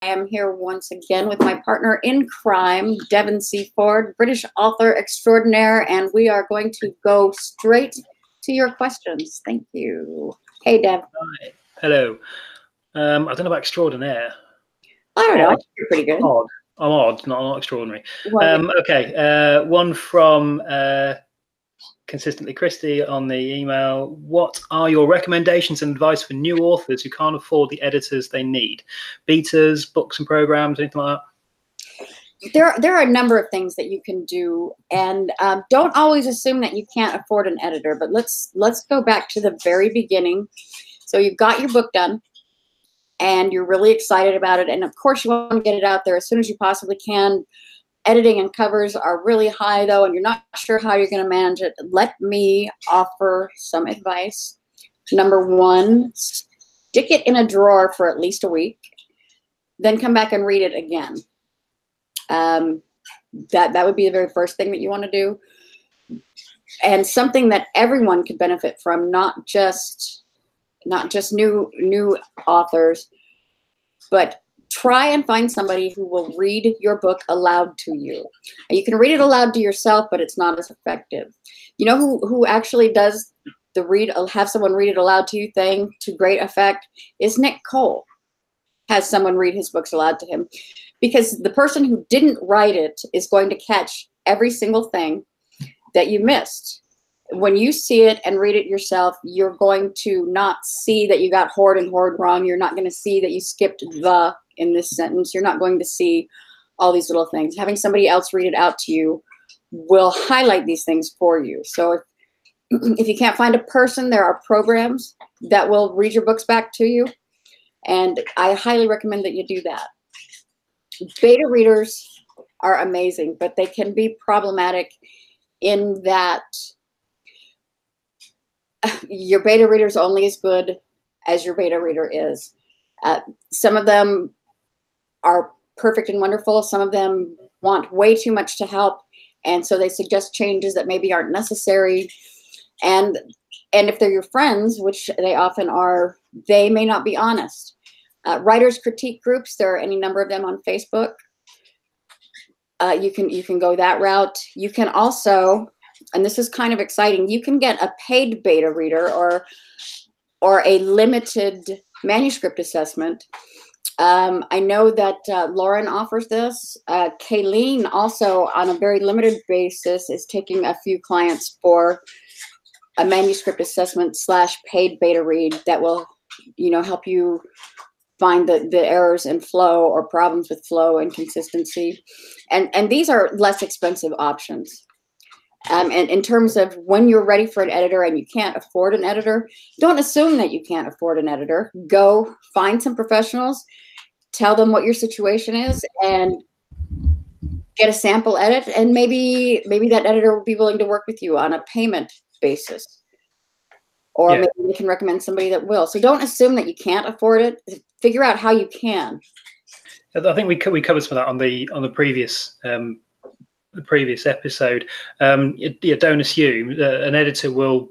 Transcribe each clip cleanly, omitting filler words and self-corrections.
am here once again with my partner in crime, Devon C. British author extraordinaire, and we are going to go straight to your questions. Thank you. Hey, Dev. Hi. Hello. I don't know about extraordinaire. I don't know. You're pretty good. Odd. I'm odd, not extraordinary. Okay. One from consistently Christy on the email. What are your recommendations and advice for new authors who can't afford the editors they need? Betas, books and programs, anything like that? There are a number of things that you can do, and don't always assume that you can't afford an editor, but let's go back to the very beginning. So you've got your book done and you're really excited about it, and of course you want to get it out there as soon as you possibly can. Editing and covers are really high though, and you're not sure how you're going to manage it. Let me offer some advice. Number one, stick it in a drawer for at least a week, then come back and read it again. That would be the very first thing that you want to do, and something that everyone could benefit from, not just new authors, but try and find somebody who will read your book aloud to you. And you can read it aloud to yourself, but it's not as effective. You know who actually does the have someone read it aloud to you thing to great effect is Nick Cole. Has someone read his books aloud to him, because the person who didn't write it is going to catch every single thing that you missed. When you see it and read it yourself, you're going to not see that you got hoard and hoard wrong. You're not going to see that you skipped the in this sentence. You're not going to see all these little things. Having somebody else read it out to you will highlight these things for you. So if you can't find a person, there are programs that will read your books back to you. And I highly recommend that you do that. Beta readers are amazing, but they can be problematic in that your beta reader is only as good as your beta reader is. Some of them are perfect and wonderful. Some of them want way too much to help, and so they suggest changes that maybe aren't necessary. And if they're your friends, which they often are, they may not be honest. Writers critique groups, there are any number of them on Facebook. You can go that route. You can also, and this is kind of exciting, you can get a paid beta reader or a limited manuscript assessment. I know that Lauren offers this. Kayleen also, on a very limited basis, is taking a few clients for a manuscript assessment / paid beta read that will, help you find the errors in flow or problems with flow and consistency. And these are less expensive options. And in terms of when you're ready for an editor and you can't afford an editor, don't assume that you can't afford an editor. Go find some professionals, tell them what your situation is, and get a sample edit. And maybe that editor will be willing to work with you on a payment basis. Or maybe they can recommend somebody that will. So don't assume that you can't afford it. Figure out how you can. I think we covered some of that on the previous episode. Don't assume that an editor will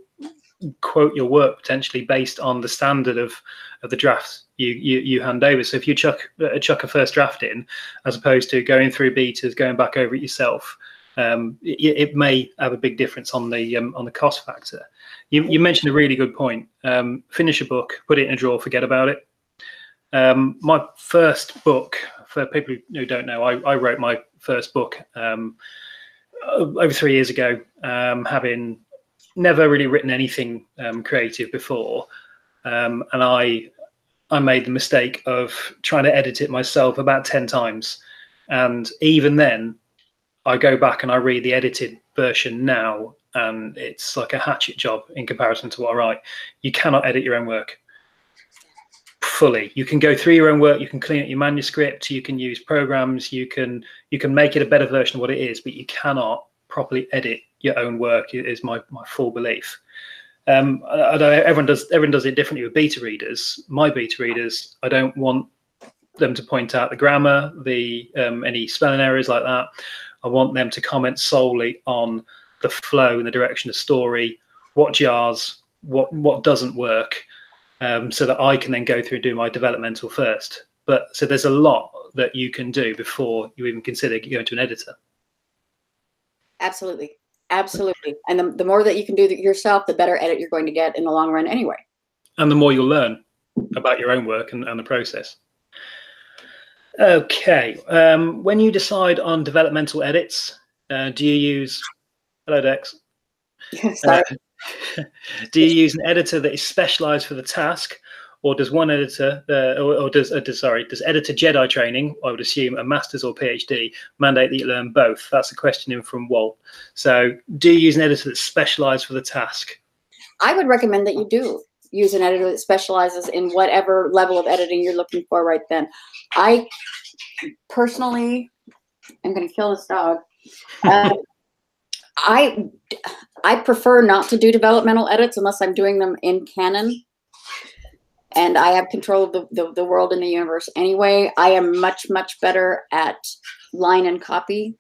quote your work potentially based on the standard of the drafts you hand over. So if you chuck a first draft in, as opposed to going through betas, going back over it yourself, it may have a big difference on the cost factor. You mentioned a really good point. Finish a book, put it in a drawer, forget about it. My first book, for people who don't know, I wrote my first book over 3 years ago, having never really written anything creative before, and I made the mistake of trying to edit it myself about 10 times, and even then I go back and I read the edited version now, and it's like a hatchet job in comparison to what I write. You cannot edit your own work fully. You can go through your own work, you can clean up your manuscript, you can use programs, you can make it a better version of what it is, but you cannot properly edit your own work, is my full belief. I know everyone does it differently with beta readers. My beta readers, I don't want them to point out the grammar, any spelling errors like that. I want them to comment solely on the flow and the direction of story, what jars, what doesn't work, so that I can then go through and do my developmental first. So there's a lot that you can do before you even consider going to an editor. Absolutely. Absolutely. And the more that you can do yourself, the better edit you're going to get in the long run anyway. And the more you'll learn about your own work and the process. Okay. When you decide on developmental edits, do you use, hello Dex. Sorry. Do you use an editor that is specialized for the task, or does one editor, does editor Jedi training, I would assume a master's or PhD, mandate that you learn both? That's a question in from Walt. So do you use an editor that's specialized for the task? I would recommend that you do use an editor that specializes in whatever level of editing you're looking for right then. I personally, I'm going to kill this dog. I prefer not to do developmental edits unless I'm doing them in Canon, and I have control of the world and the universe anyway. I am much better at line and copy.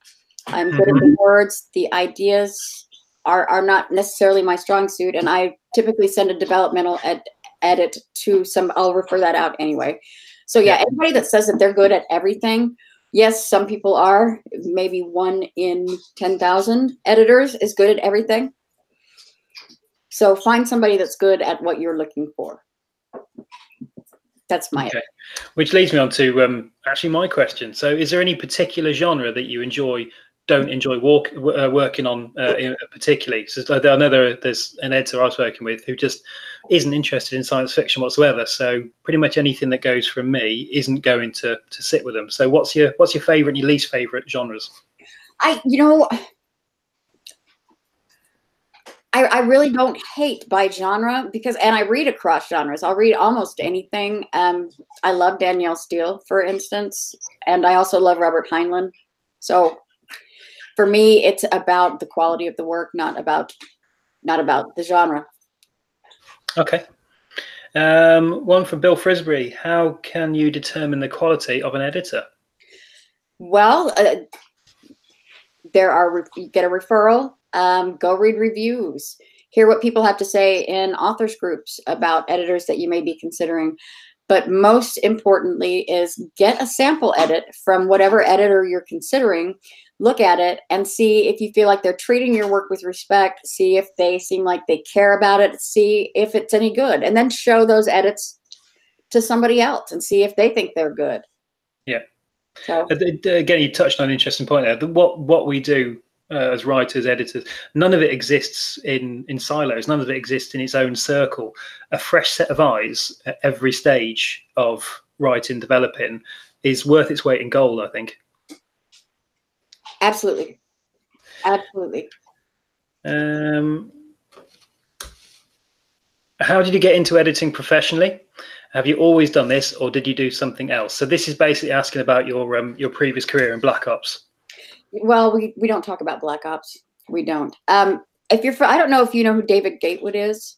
I'm good at the words. The ideas are not necessarily my strong suit, and I typically send a developmental edit to some. I'll refer that out anyway. So yeah, anybody that says that they're good at everything. Yes, some people are. Maybe 1 in 10,000 editors is good at everything. So find somebody that's good at what you're looking for. That's my. Okay. Which leads me on to actually my question. So is there any particular genre that you don't enjoy working on particularly? So I know there's an editor I was working with who just isn't interested in science fiction whatsoever. So pretty much anything that goes from me isn't going to sit with them. So what's your favorite and your least favorite genres? I really don't hate by genre and I read across genres. I'll read almost anything. I love Danielle Steele, for instance, and I also love Robert Heinlein. So for me, it's about the quality of the work, not about the genre. Okay. One from Bill Frisbury. How can you determine the quality of an editor? Well, you get a referral. Go read reviews. Hear what people have to say in authors groups about editors that you may be considering. But most importantly is get a sample edit from whatever editor you're considering. Look at it and see if you feel like they're treating your work with respect. See if they seem like they care about it. See if it's any good. And then show those edits to somebody else and see if they think they're good. Yeah. So again, you touched on an interesting point there. What we do as writers, editors, none of it exists in silos. None of it exists in its own circle. A fresh set of eyes at every stage of writing, developing is worth its weight in gold, I think. Absolutely. Absolutely. How did you get into editing professionally? Have you always done this, or did you do something else? So this is basically asking about your previous career in Black Ops. Well, we don't talk about Black Ops. We don't. If you're, I don't know if you know who David Gatewood is.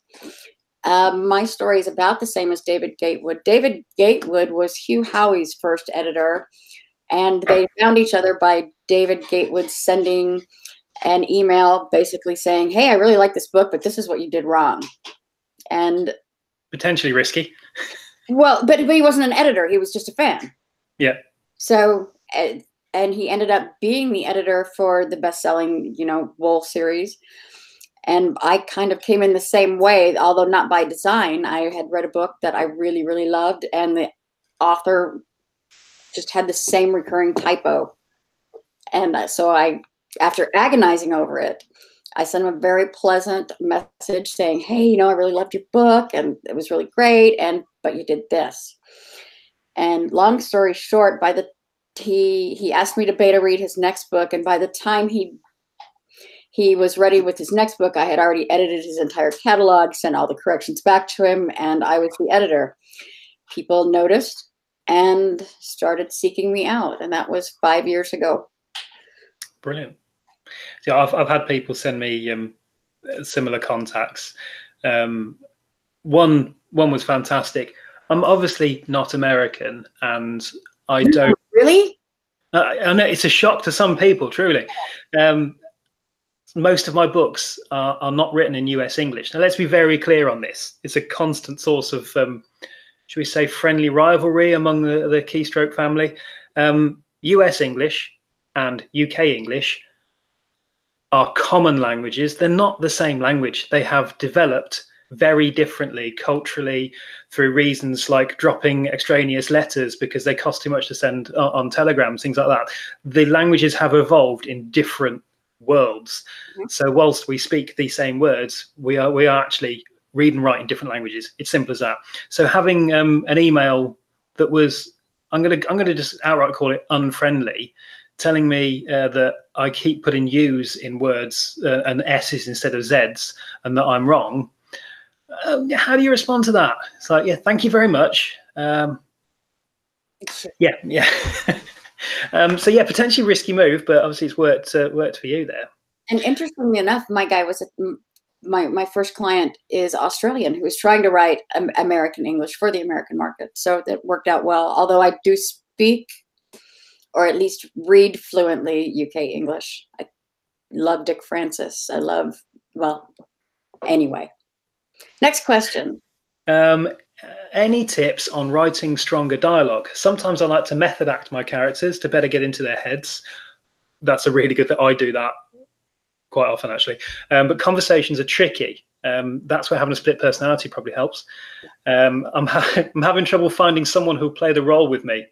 My story is about the same as David Gatewood. David Gatewood was Hugh Howey's first editor, and they found each other by David Gatewood sending an email basically saying, "Hey, I really like this book, but this is what you did wrong." And potentially risky. Well, but he wasn't an editor. He was just a fan. Yeah. So, and he ended up being the editor for the best-selling, Wool series. And I kind of came in the same way, although not by design. I had read a book that I really, really loved, and the author just had the same recurring typo. And so after agonizing over it, I sent him a very pleasant message saying, "Hey, I really loved your book, and it was really great, but you did this." And long story short, he asked me to beta read his next book, and by the time he was ready with his next book, I had already edited his entire catalog, sent all the corrections back to him, and I was the editor. People noticed and started seeking me out, and that was 5 years ago. Brilliant. So I've had people send me similar contacts. One was fantastic. I'm obviously not American, and I don't really. I know it's a shock to some people, truly. Most of my books are not written in US English. Now, let's be very clear on this. It's a constant source of should we say, friendly rivalry among the Keystroke family. US English and UK English are common languages. They're not the same language. They have developed very differently culturally through reasons like dropping extraneous letters because they cost too much to send on telegrams, things like that. The languages have evolved in different worlds. So whilst we speak the same words, we are actually read and write in different languages. It's simple as that. So having an email that was, I'm gonna just outright call it unfriendly, telling me that I keep putting U's in words and S's instead of Z's, and that I'm wrong. How do you respond to that? It's like, yeah, thank you very much. Yeah. So yeah, potentially risky move, but obviously it's worked for you there. And interestingly enough, my guy was my first client is Australian, who was trying to write American English for the American market. So that worked out well. Although I do speak, or at least read fluently, UK English. I love Dick Francis. I love, well, anyway. Next question. Any tips on writing stronger dialogue? Sometimes I like to method act my characters to better get into their heads. That's a really good thing. I do that quite often, actually. But conversations are tricky. That's where having a split personality probably helps. I'm having trouble finding someone who'll play the role with me.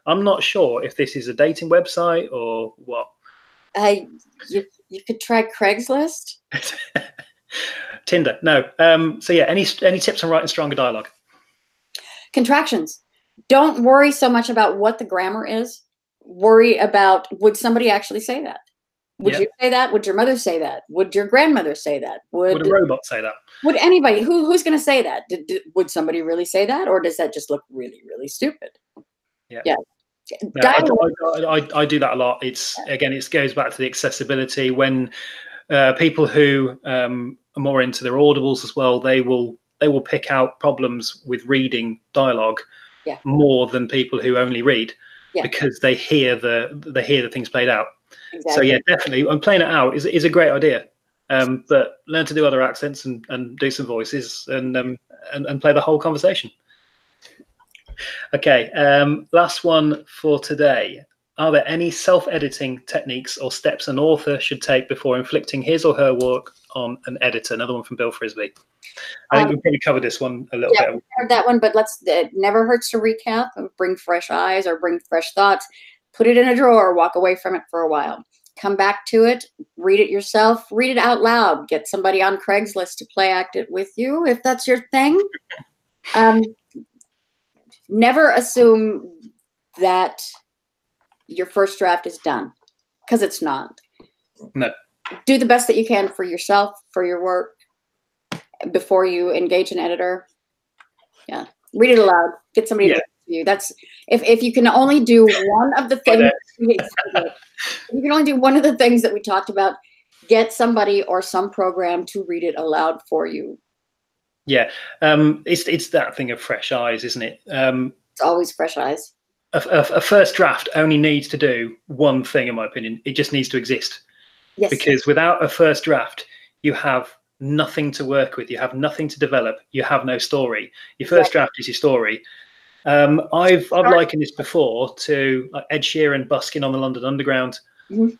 I'm not sure if this is a dating website or what. You could try Craigslist. Tinder, no. So yeah, any tips on writing stronger dialogue? Contractions. Don't worry so much about what the grammar is. Worry about, would somebody actually say that? Would you say that? Would your mother say that? Would your grandmother say that? Would a robot say that? Would anybody? Who's going to say that? Would somebody really say that, or does that just look really, really stupid? Yeah. No, I do that a lot. It's again, it goes back to the accessibility. When people who are more into their audibles as well, they will pick out problems with reading dialogue more than people who only read, because they hear the things played out. Exactly. So yeah, definitely, and playing it out is a great idea. But learn to do other accents and do some voices and play the whole conversation. Okay, last one for today. Are there any self-editing techniques or steps an author should take before inflicting his or her work on an editor? Another one from Bill Frisbee. I think we've probably covered this one a little bit. We covered that one, but it never hurts to recap and bring fresh eyes or bring fresh thoughts. Put it in a drawer, walk away from it for a while. Come back to it, read it yourself, read it out loud. Get somebody on Craigslist to play act it with you if that's your thing. Never assume that your first draft is done, because it's not. No. Do the best that you can for yourself, for your work, before you engage an editor. Yeah. Read it aloud. Get somebody to do it for you. That's if you can only do one of the things you can only do one of the things that we talked about, get somebody or some program to read it aloud for you. Yeah. It's that thing of fresh eyes, isn't it? It's always fresh eyes. A first draft only needs to do one thing, in my opinion. It just needs to exist. Yes. Because without a first draft, you have nothing to work with. You have nothing to develop. You have no story. Your first draft is your story. I've likened this before to like Ed Sheeran busking on the London Underground. Mm-hmm.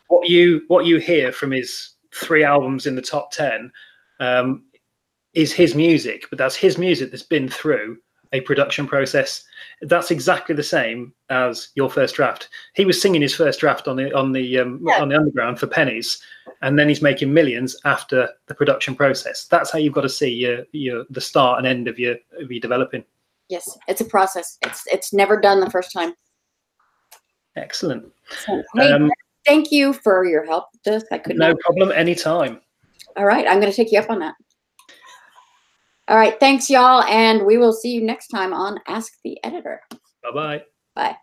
What you hear from his 3 albums in the top 10 is his music, but that's his music that's been through a production process. That's exactly the same as your first draft. He was singing his first draft on the Underground for pennies, and then he's making millions after the production process. That's how you've got to see the start and end of your developing. Yes, it's a process. It's never done the first time. Excellent. So, hey, thank you for your help with this. I could no problem. Anytime. All right, I'm going to take you up on that. All right, thanks, y'all, and we will see you next time on Ask the Editor. Bye-bye. Bye.